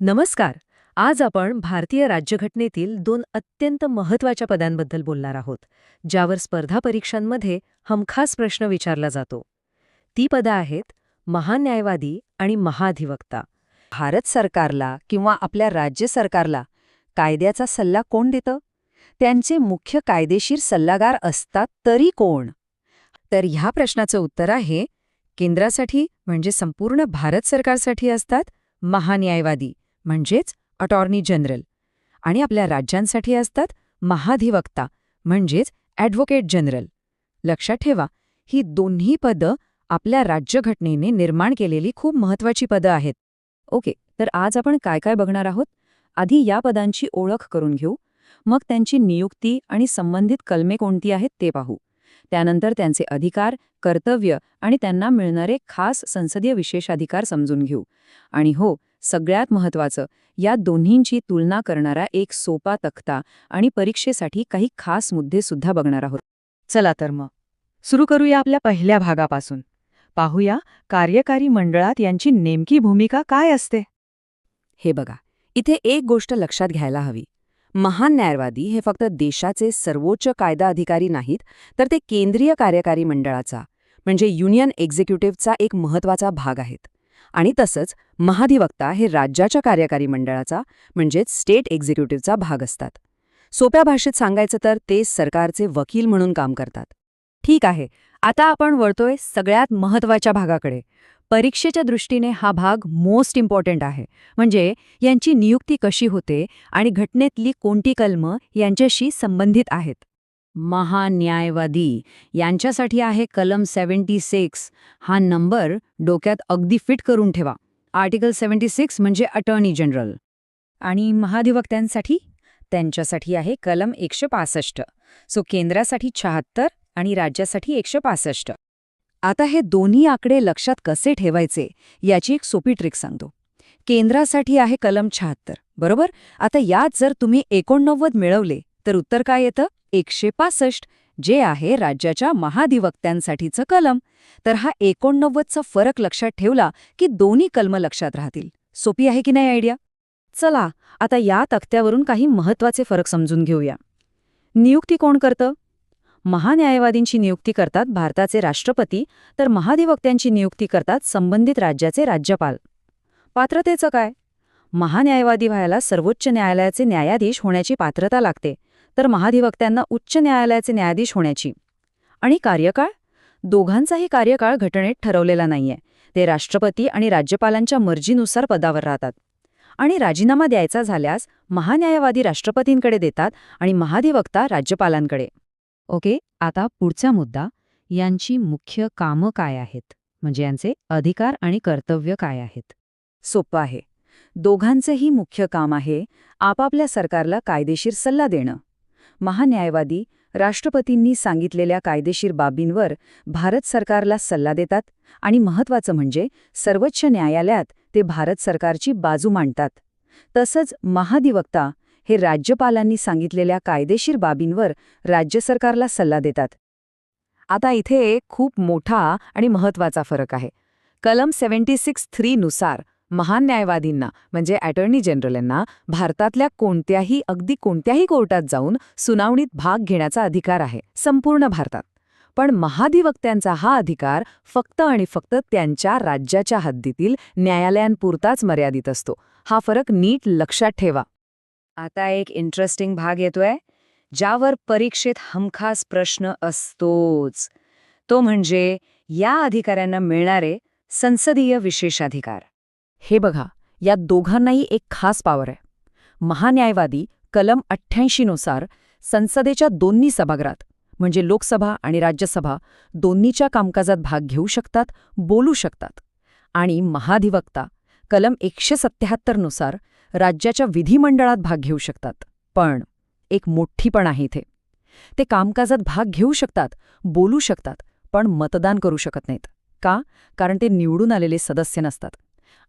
नमस्कार. आज आपण भारतीय राज्यघटनेतील दोन अत्यंत महत्त्वाच्या पदांबद्दल बोलणार आहोत, ज्यावर स्पर्धा परीक्षांमध्ये हमखास प्रश्न विचारला जातो. ती पदं आहेत महान्यायवादी आणि महाधिवक्ता. भारत सरकारला किंवा आपल्या राज्य सरकारला कायद्याचा सल्ला कोण देतं? त्यांचे मुख्य कायदेशीर सल्लागार असतात तरी कोण? तर ह्या प्रश्नाचं उत्तर आहे, केंद्रासाठी म्हणजे संपूर्ण भारत सरकारसाठी असतात महान्यायवादी म्हणजेच अटॉर्नी जनरल, आणि आपल्या राज्यांसाठी असतात महाधिवक्ता म्हणजेच ॲडव्होकेट जनरल. लक्षात ठेवा, ही दोन्ही पदं आपल्या राज्यघटनेने निर्माण केलेली खूप महत्त्वाची पदं आहेत. ओके, तर आज आपण काय काय बघणार आहोत? आधी या पदांची ओळख करून घेऊ, मग त्यांची नियुक्ती आणि संबंधित कलमे कोणती आहेत ते पाहू. त्यानंतर त्यांचे अधिकार, कर्तव्य आणि त्यांना मिळणारे खास संसदीय विशेषाधिकार समजून घेऊ. आणि हो, सगळ्यात महत्त्वाचं, या दोन्हींची तुलना करणारा एक सोपा तक्ता आणि परीक्षेसाठी काही खास मुद्दे सुद्धा बघणार आहोत. चला तर मग सुरू करूया आपल्या पहिल्या भागापासून. पाहूया कार्यकारी मंडळात यांची नेमकी भूमिका काय असते. हे बघा, इथे एक गोष्ट लक्षात घ्यायला हवी. महान न्यायवादी हे फक्त देशाचे सर्वोच्च कायदा अधिकारी नाहीत, तर ते केंद्रीय कार्यकारी मंडळाचा म्हणजे युनियन एक्झिक्युटिव्हचा एक महत्त्वाचा भाग आहेत. आणि तसंच महाधिवक्ता हे राज्याच्या कार्यकारी मंडळाचा म्हणजेच स्टेट एक्झिक्युटिव्हचा भाग असतात. सोप्या भाषेत सांगायचं तर ते सरकारचे वकील म्हणून काम करतात. ठीक आहे, आता आपण वळतोय सगळ्यात महत्त्वाच्या भागाकडे. परीक्षेच्या दृष्टीने हा भाग मोस्ट इम्पॉर्टंट आहे. म्हणजे यांची नियुक्ती कशी होते आणि घटनेतली कोणती कलमं यांच्याशी संबंधित आहेत. महान्यायवादी यांच्यासाठी आहे कलम 76. हा नंबर डोक्यात अगदी फिट करून ठेवा. आर्टिकल 76 म्हणजे अटॉर्नी जनरल. आणि महाधिवक्त्यांसाठी त्यांच्यासाठी आहे कलम 165. सो केंद्रासाठी 76 आणि राज्यासाठी 165. आता हे दोन्ही आकडे लक्षात कसे ठेवायचे याची एक सोपी ट्रिक सांगतो. केंद्रासाठी आहे कलम 76, बरोबर? आता यात जर तुम्ही 89 मिळवले तर उत्तर काय येतं? 165, जे आहे राज्याच्या महाधिवक्त्यांसाठीचं कलम. तर हा 89चा फरक लक्षात ठेवला की दोन्ही कलमं लक्षात राहतील. सोपी आहे की नाही आयडिया? चला, आता या तक्त्यावरून काही महत्त्वाचे फरक समजून घेऊया. नियुक्ती कोण करतं? महान्यायवादींची नियुक्ती करतात भारताचे राष्ट्रपती, तर महाधिवक्त्यांची नियुक्ती करतात संबंधित राज्याचे राज्यपाल. पात्रतेचं काय? महान्यायवादी व्हायला सर्वोच्च न्यायालयाचे न्यायाधीश होण्याची पात्रता लागते, तर महाधिवक्त्यांना उच्च न्यायालयाचे न्यायाधीश होण्याची. आणि कार्यकाळ? दोघांचाही कार्यकाळ घटनेत ठरवलेला नाहीये. ते राष्ट्रपती आणि राज्यपालांच्या मर्जीनुसार पदावर राहतात. आणि राजीनामा द्यायचा झाल्यास महान्यायवादी राष्ट्रपतींकडे देतात आणि महाधिवक्ता राज्यपालांकडे. ओके, आता पुढचा मुद्दा, यांची मुख्य कामं काय आहेत, म्हणजे यांचे अधिकार आणि कर्तव्य काय आहेत. सोपं आहे. दोघांचंही मुख्य काम आहे आपापल्या सरकारला कायदेशीर सल्ला देणं. महान्यायवादी राष्ट्रपतींनी सांगितलेल्या कायदेशीर बाबींवर भारत सरकारला सल्ला देतात आणि महत्त्वाचं म्हणजे सर्वोच्च न्यायालयात ते भारत सरकारची बाजू मांडतात. तसंच महाधिवक्ता हे राज्यपालांनी सांगितलेल्या कायदेशीर बाबींवर राज्य सरकारला सल्ला देतात. आता इथे एक खूप मोठा आणि महत्त्वाचा फरक आहे. कलम 76(3) नुसार महान न्यायवादींना म्हणजे अटॉर्नी जनरलांना भारतातल्या अगदी कोणत्याही कोर्टात जाऊन सुनावणीत भाग घेण्याचा अधिकार आहे, संपूर्ण भारतात. पण महाधिवक्त्यांचा हा अधिकार फक्त आणि फक्त त्यांच्या राज्याच्या हद्दीतील न्यायालयांपुरताच मर्यादित असतो. हा फरक नीट लक्षात ठेवा. आता एक इंटरेस्टिंग भाग येतोय, ज्यावर परीक्षेत हमखास प्रश्न असतोच. तो म्हणजे या अधिकाऱ्यांना मिळणारे संसदीय विशेषाधिकार. हे बघा, या दोघांनाही एक खास पॉवर आहे. महान्यायवादी कलम 88 नुसार संसदेच्या दोन्ही सभागृहात म्हणजे लोकसभा आणि राज्यसभा दोन्हीच्या कामकाजात भाग घेऊ शकतात, बोलू शकतात. आणि महाधिवक्ता कलम 177 नुसार राज्याच्या विधिमंडळात भाग घेऊ शकतात. पण एक मोठी पण आहे इथे. ते कामकाजात भाग घेऊ शकतात, बोलू शकतात, पण मतदान करू शकत नाहीत. का? कारण ते निवडून आलेले सदस्य नसतात.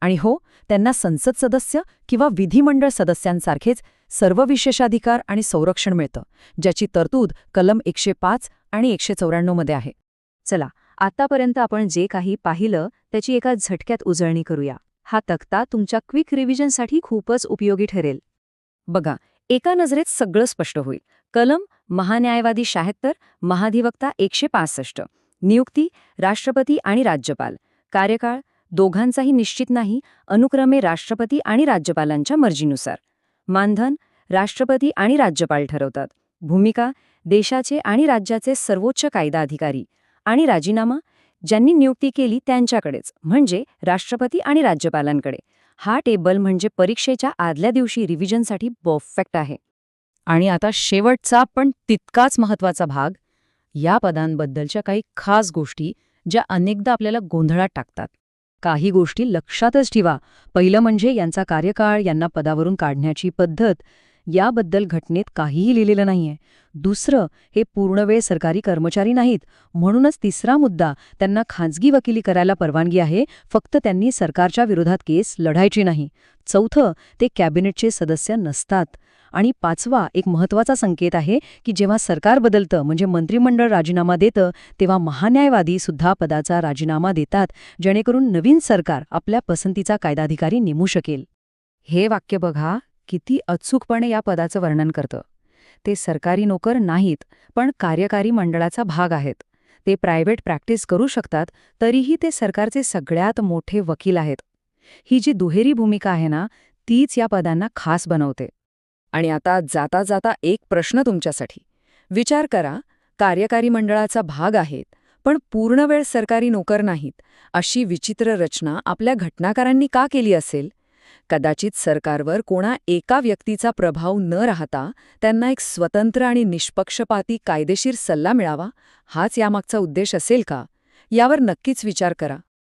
आणि हो, त्यांना संसद सदस्य किंवा विधिमंडळ सदस्यांसारखेच सर्व विशेषाधिकार आणि संरक्षण मिळतं, ज्याची तरतूद कलम 105 आणि 194 मध्ये आहे. चला, आतापर्यंत आपण जे काही पाहिलं त्याची एका झटक्यात उजळणी करूया. हा तक्ता तुमच्या क्विक रिव्हिजनसाठी खूपच उपयोगी ठरेल. बघा, एका नजरेत सगळं स्पष्ट होईल. कलम महान्यायवादी 76, महाधिवक्ता 165. नियुक्ती राष्ट्रपती आणि राज्यपाल. कार्यकाळ दोघांचाही निश्चित नाही, अनुक्रमे राष्ट्रपती आणि राज्यपालांच्या मर्जीनुसार. मानधन राष्ट्रपती आणि राज्यपाल ठरवतात. भूमिका देशाचे आणि राज्याचे सर्वोच्च कायदा अधिकारी. आणि राजीनामा ज्यांनी नियुक्ती केली त्यांच्याकडेच, म्हणजे राष्ट्रपती आणि राज्यपालांकडे. हा टेबल म्हणजे परीक्षेच्या आदल्या दिवशी रिव्हिजनसाठी परफेक्ट आहे. आणि आता शेवटचा पण तितकाच महत्वाचा भाग, या पदांबद्दलच्या काही खास गोष्टी ज्या अनेकदा आपल्याला गोंधळात टाकतात. काही गोष्टी लक्षातच ठेवा. पहिलं म्हणजे यांचा कार्यकाळ, यांना पदावरून काढण्याची पद्धत, याबद्दल घटनेत काहीही लिहिलेलं नाहीये. दुसरं, हे पूर्णवेळ सरकारी कर्मचारी नाहीत. म्हणूनच तिसरा मुद्दा, त्यांना खाजगी वकिली करायला परवानगी आहे, फक्त त्यांनी सरकारच्या विरोधात केस लढायची नाही. चौथं, ते कॅबिनेटचे सदस्य नसतात. आणि पाचवा, एक महत्त्वाचा संकेत आहे की जेव्हा सरकार बदलतं, म्हणजे मंत्रिमंडळ राजीनामा देतं, तेव्हा महान्यायवादी सुद्धा पदाचा राजीनामा देतात, जेणेकरून नवीन सरकार आपल्या पसंतीचा कायदाधिकारी नेमू शकेल. हे वाक्य बघा, किती अचूकपणे या पदाचं वर्णन करतं. ते सरकारी नोकर नाहीत, पण कार्यकारी मंडळाचा भाग आहेत. ते प्रायव्हेट प्रॅक्टिस करू शकतात, तरीही ते सरकारचे सगळ्यात मोठे वकील आहेत. ही जी दुहेरी भूमिका आहे ना, तीच या पदांना खास बनवते. आणि आता जाता जाता एक प्रश्न तुमच्यासाठी. विचार करा, कार्यकारी मंडळाचा भाग आहेत, पण पूर्णवेळ सरकारी नोकर नाहीत. अशी विचित्र रचना आपल्या घटनाकारांनी का केली असेल? कदाचित सरकारवर कोणा एका व्यक्तीचा प्रभाव न राहता त्यांना एक स्वतंत्र आणि निष्पक्षपाती कायदेशीर सल्ला मिळावा, हाच यामागचा उद्देश असेल का? यावर नक्कीच विचार करा.